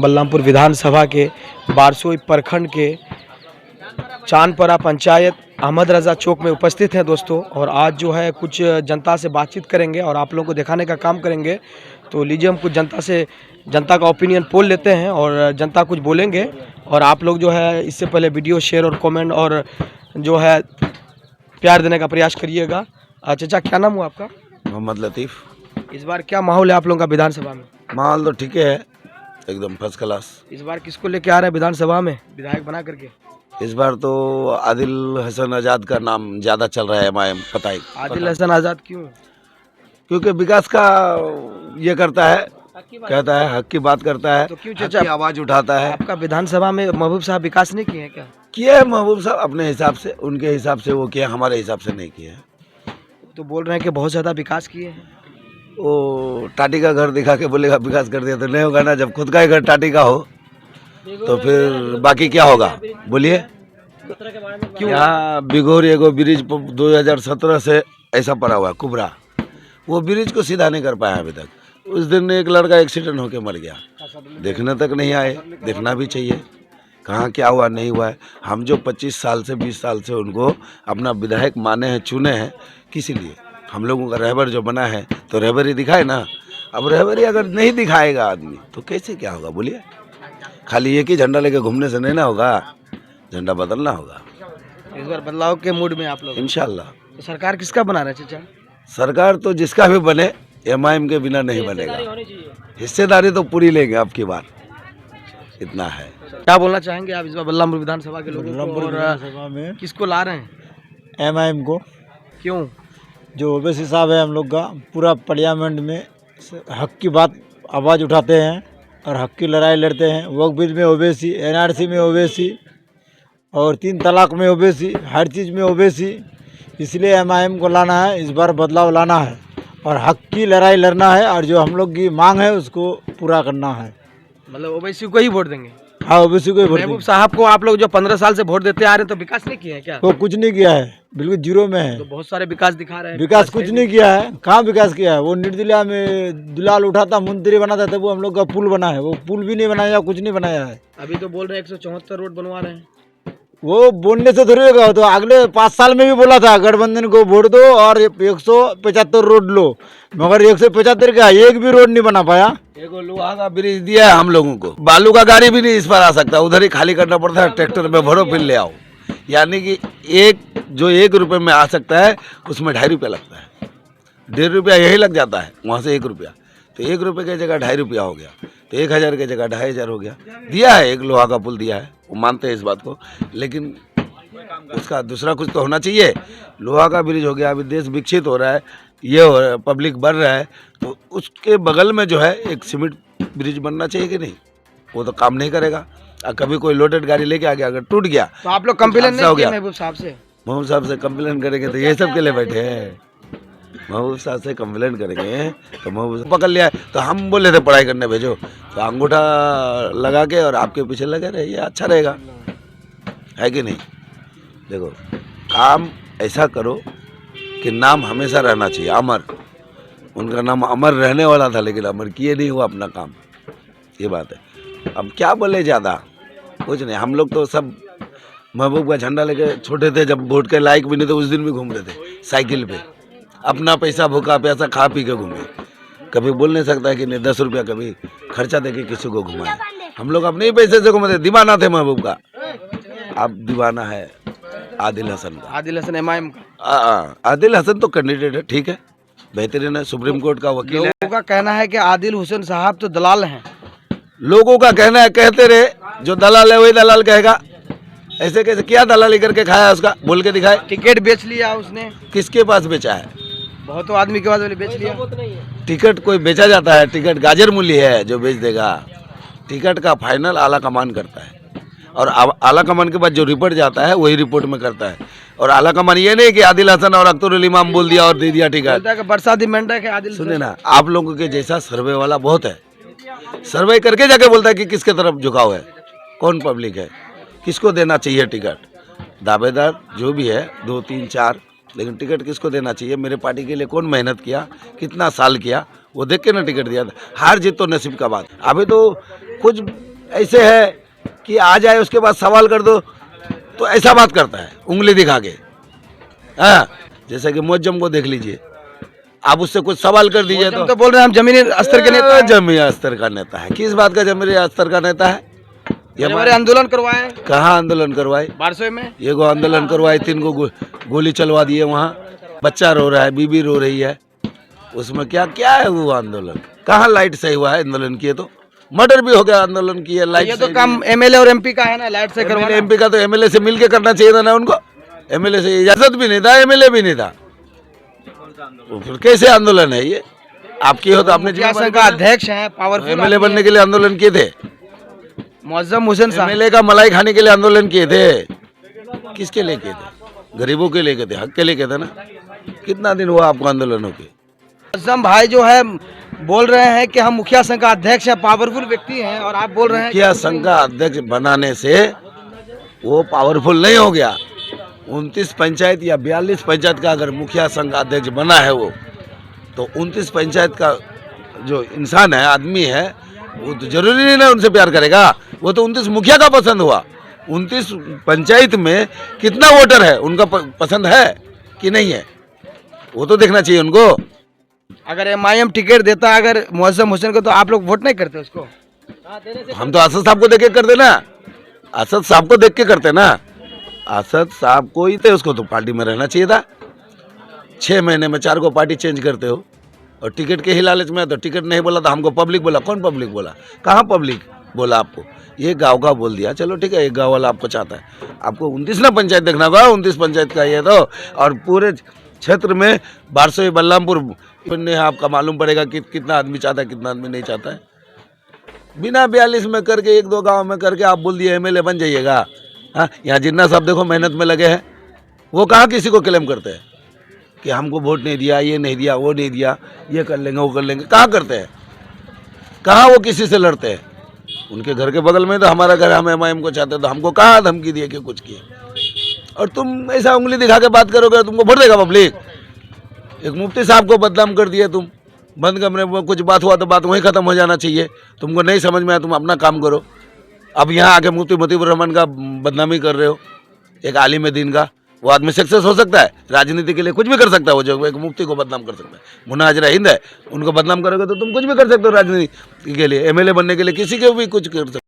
बलरामपुर विधानसभा के बारसोई प्रखंड के चांदपरा पंचायत अहमद रजा चौक में उपस्थित हैं दोस्तों। और आज जो है कुछ जनता से बातचीत करेंगे और आप लोगों को दिखाने का काम करेंगे। तो लीजिए हम कुछ जनता का ओपिनियन पोल लेते हैं और जनता कुछ बोलेंगे। और आप लोग जो है इससे पहले वीडियो शेयर और कमेंट और जो है प्यार देने का प्रयास करिएगा। चाचा क्या नाम हुआ आपका? मोहम्मद लतीफ़। इस बार क्या माहौल है आप लोगों का विधानसभा में? माहौल तो ठीक है, एकदम फर्स्ट क्लास। इस बार किसको लेके आ रहे हैं विधानसभा में विधायक बना करके? इस बार तो आदिल हसन आज़ाद का नाम ज़्यादा चल रहा है। एमआईएम पता ही। आदिल हसन आज़ाद क्यों? क्योंकि विकास का ये करता है, कहता है हक की बात करता है, तो क्यों हक चाचा की आवाज़ उठाता है। आपका विधानसभा में महबूब साहब विकास नहीं किए हैं क्या? किए है महबूब साहब अपने हिसाब से, उनके हिसाब से वो किया, हमारे हिसाब से नहीं किया है। तो बोल रहे हैं कि बहुत ज़्यादा विकास किए हैं। वो टाटी का घर दिखा के बोलेगा विकास कर दिया तो नहीं होगा ना। जब खुद का ही घर टाटी का हो तो फिर बाकी क्या होगा बोलिए। क्यों? यहाँ बिघोर एगो ब्रिज 2017 से ऐसा पड़ा हुआ है कुबरा, वो ब्रिज को सीधा नहीं कर पाया अभी तक। उस दिन एक लड़का एक्सीडेंट होके मर गया, देखने तक नहीं आए। देखना भी चाहिए कहाँ क्या हुआ नहीं हुआ है। हम जो 25 साल से 20 साल से उनको अपना विधायक माने हैं, चुने हैं, किसी लिए हम लोगों का रहबर जो बना है तो रहबरी दिखाए ना। अब रहबरी अगर नहीं दिखाएगा आदमी तो कैसे क्या होगा बोलिए। खाली एक ही झंडा लेके घूमने से नहीं ना होगा, झंडा बदलना होगा। इस बार बदलाव के मूड में आप लोग? इंशाल्लाह। तो सरकार किसका बना रहे हैं चाचा? सरकार तो जिसका भी बने, एमआईएम के बिना नहीं बनेगा। हिस्सेदारी तो पूरी लेंगे अब की बार, इतना है। क्या बोलना चाहेंगे आप इस बार बलरामपुर विधानसभा के लोगों को? और विधानसभा में किसको ला रहे हैं? एमआईएम को। क्यों? जो ओबीसी साहब है हम लोग का, पूरा पार्लियामेंट में हक की बात आवाज़ उठाते हैं और हक की लड़ाई लड़ते हैं। वक्फ बिल में ओबीसी, एनआरसी में ओबीसी और 3 तलाक में ओबीसी, हर चीज़ में ओबीसी। इसलिए एमआईएम को लाना है, इस बार बदलाव लाना है और हक की लड़ाई लड़ना है और जो हम लोग की मांग है उसको पूरा करना है। मतलब ओवैसी को ही वोट देंगे? हाँ, ओबीसी को ही वोट महबूब देंगे। साहब को आप लोग जो 15 साल से वोट देते आ रहे हैं तो विकास नहीं किए हैं क्या? वो कुछ नहीं किया है, बिल्कुल जीरो में है। तो बहुत सारे विकास दिखा रहे हैं। विकास कुछ नहीं किया है। कहाँ विकास किया है? वो निर्दलिया में दुलाल उठाता, मंत्री बनाता था, वो हम लोग का पुल बना है, वो पुल भी नहीं बनाया, कुछ नहीं बनाया है। अभी तो बोल रहे हैं 174 रोड बनवा रहे हैं। वो बोलने से थोड़ी होगा। तो अगले 5 साल में भी बोला था गठबंधन को वोट दो और 175 रोड लो, मगर 175 का एक भी रोड नहीं बना पाया। एगो लोहा का ब्रिज दिया है हम लोगों को, बालू का गाड़ी भी नहीं इस पर आ सकता, उधर ही खाली करना पड़ता है, ट्रैक्टर में भरो फिर ले आओ। यानी कि एक रुपये में आ सकता है उसमें 2.5 रुपया लगता है, 1.5 रुपया यही लग जाता है, वहाँ से 1 रुपया। तो 1 रुपये की जगह 2.5 रुपया हो गया, तो 1000 की जगह 2500 हो गया। दिया है, एक लोहा का पुल दिया है, वो मानते हैं इस बात को, लेकिन उसका दूसरा कुछ तो होना चाहिए। लोहा का ब्रिज हो गया, अभी देश विकसित हो रहा है, ये हो रहा है, पब्लिक बढ़ रहा है, तो उसके बगल में जो है एक सीमेंट ब्रिज बनना चाहिए कि नहीं? वो तो काम नहीं करेगा। कभी कोई लोडेड गाड़ी लेके आ गया, अगर टूट गया तो आप लोग कंप्लेन नहीं हो किए गया। महबूब साहब से? महबूब साहब से कंप्लेन करेंगे तो ये सब के लिए बैठे हैं। महबूब साहब से कंप्लेन करेंगे तो महबूब पकड़ लिया तो हम बोले थे पढ़ाई करने भेजो, तो अंगूठा लगा के और आपके पीछे लगे रहे, ये अच्छा रहेगा, है कि नहीं? देखो काम ऐसा करो कि नाम हमेशा रहना चाहिए अमर। उनका नाम अमर रहने वाला था लेकिन अमर किए नहीं हुआ अपना काम, ये बात है। अब क्या बोले ज़्यादा, कुछ नहीं। हम लोग तो सब महबूब का झंडा लेके छोटे थे, जब वोट के लायक भी नहीं थे उस दिन भी घूम रहे थे साइकिल पे, अपना पैसा भूखा प्यासा खा पी के घूमे। कभी बोल नहीं सकता है कि नहीं 10 रुपया कभी खर्चा दे के किसी को घुमाए। हम लोग अपने ही पैसे से घूमते, दीवाना थे महबूब का। अब दीवाना है आदिल हसन का। आदिल हसन एमआईएम का? आदिल हसन तो कैंडिडेट है, ठीक है, बेहतरीन है, सुप्रीम कोर्ट का वकील है। लोगों का कहना है कि आदिल हुसैन साहब तो दलाल हैं। लोगों का कहना है, कहते रहे, जो दलाल है वही दलाल कहेगा। ऐसे कैसे क्या दलाली करके खाया उसका, बोल के दिखाए। टिकट बेच लिया उसने। किसके पास बेचा है? बहुत आदमी के पास बेच लिया। टिकट कोई बेचा जाता है? टिकट गाजर मूल्य है जो बेच देगा। टिकट का फाइनल आला कमान करता है और आला कमान के बाद जो रिपोर्ट जाता है वही रिपोर्ट में करता है। और आला कमान ये नहीं कि आदिल हसन और अख्तरुल इमाम बोल दिया और दे दिया टिकट। बरसाती मेंढक है आदिल। सुने ना, आप लोगों के जैसा सर्वे वाला बहुत है, सर्वे करके जाके बोलता है कि किसके तरफ झुकाव है, कौन पब्लिक है, किसको देना चाहिए टिकट। दावेदार जो भी है 2 3 4, लेकिन टिकट किसको देना चाहिए, मेरे पार्टी के लिए कौन मेहनत किया, कितना साल किया, वो देख के ना टिकट दिया था। हार जीत तो नसीब का बात। अभी तो कुछ ऐसे है कि आ जाए उसके बाद सवाल कर दो तो ऐसा बात करता है उंगली दिखा के। हाँ, जैसे कि मुअज्जम को देख लीजिए, आप उससे कुछ सवाल कर दीजिए हम तो बोल रहे हैं हम जमीनी स्तर के नेता हैं। जमीनी स्तर का नेता है। किस बात का जमीनी स्तर का नेता है? ये हमारे आंदोलन करवाए कहाँ आंदोलन करवाए? बारसोई में। ये को आंदोलन करवाए, 3 को गोली चलवा दिए वहाँ, बच्चा रो रहा है, बीबी रो रही है, उसमें क्या क्या है वो आंदोलन? कहाँ लाइट सही हुआ है आंदोलन किए तो? मर्डर भी हो गया आंदोलन किए, लाइट ये तो काम एमएलए और एमपी का है ना, लाइट से करवाना। एमपी का तो एमएलए से मिलके करना चाहिए था ना उनको। एमएलए से इजाजत भी नहीं था, एमएलए भी नहीं था, तो फिर कैसे आंदोलन है ये? आपकी हो तो आपने मुखिया संघ का अध्यक्ष है, पावरफुल एमएलए बनने के लिए आंदोलन किए थे, मुअज्जम हुसैन साहब। एमएलए का मलाई खाने के लिए आंदोलन किए थे। किसके लिए किए थे? गरीबों के लिए किए थे, हक के लिए किए थे ना। कितना दिन हुआ आपको आंदोलनों के? मुअज्जम भाई जो है बोल रहे हैं कि हम मुखिया संघ का अध्यक्ष है, पावरफुल व्यक्ति हैं, और आप बोल रहे हैं मुखिया संघ का अध्यक्ष बनाने से वो पावरफुल नहीं हो गया। 29 पंचायत या 42 पंचायत का अगर मुखिया संघ का अध्यक्ष बना है वो, तो 29 पंचायत का जो इंसान है, आदमी है, वो तो जरूरी नहीं ना उनसे प्यार करेगा। वो तो 29 मुखिया का पसंद हुआ। 29 पंचायत में कितना वोटर है उनका पसंद है कि नहीं है, वो तो देखना चाहिए उनको। अगर एमआईएम टिकट देता अगर मुअज्जम हुसैन को, तो आप लोग वोट नहीं करते उसको? हम तो असद साहब को देख के करते ना, असद साहब को देख के करते ना। असद साहब को ही थे, उसको तो पार्टी में रहना चाहिए था। 6 महीने में 4 को पार्टी चेंज करते हो, और टिकट के ही लालच में। तो टिकट नहीं बोला तो हमको पब्लिक बोला। कौन पब्लिक बोला? कहाँ पब्लिक बोला आपको? ये गांव का बोल दिया, चलो ठीक है, एक गांव वाला आपको चाहता है। आपको 29 ना पंचायत देखना होगा, 29 पंचायत का ये तो, और पूरे क्षेत्र में बारसोई बलरामपुर ने आपका मालूम पड़ेगा कि कितना आदमी चाहता है, कितना आदमी नहीं चाहता है। बिना 42 में करके, 1-2 गांव में करके आप बोल दिए एमएलए बन जाइएगा। हाँ, यहाँ जिन्ना साहब देखो मेहनत में लगे हैं, वो कहाँ किसी को क्लेम करते हैं कि हमको वोट नहीं दिया, ये नहीं दिया, वो नहीं दिया, ये कर लेंगे, वो कर लेंगे। कहाँ करते हैं? कहाँ वो किसी से लड़ते हैं? उनके घर के बगल में तो हमारा घर, हम एमआईएम को चाहते, तो हमको कहाँ धमकी दिए कि कुछ किए? और तुम ऐसा उंगली दिखा के बात करोगे, तुमको वोट देगा पब्लिक? एक मुफ्ती साहब को बदनाम कर दिए तुम, बंद कमरे में कुछ बात हुआ तो बात वहीं ख़त्म हो जाना चाहिए। तुमको नहीं समझ में आया, तुम अपना काम करो। अब यहाँ आके मुफ्ती मतीबुर रहमान का बदनामी कर रहे हो, एक आलिम दीन का। वो आदमी सक्सेस हो सकता है, राजनीति के लिए कुछ भी कर सकता है। वो जो एक मुफ्ती को बदनाम कर सकता है, मुन्ना हाजरा हिंद है, उनको बदनाम करोगे तो तुम कुछ भी कर सकते हो राजनीति के लिए। एमएलए बनने के लिए किसी के भी कुछ कर सकते हो।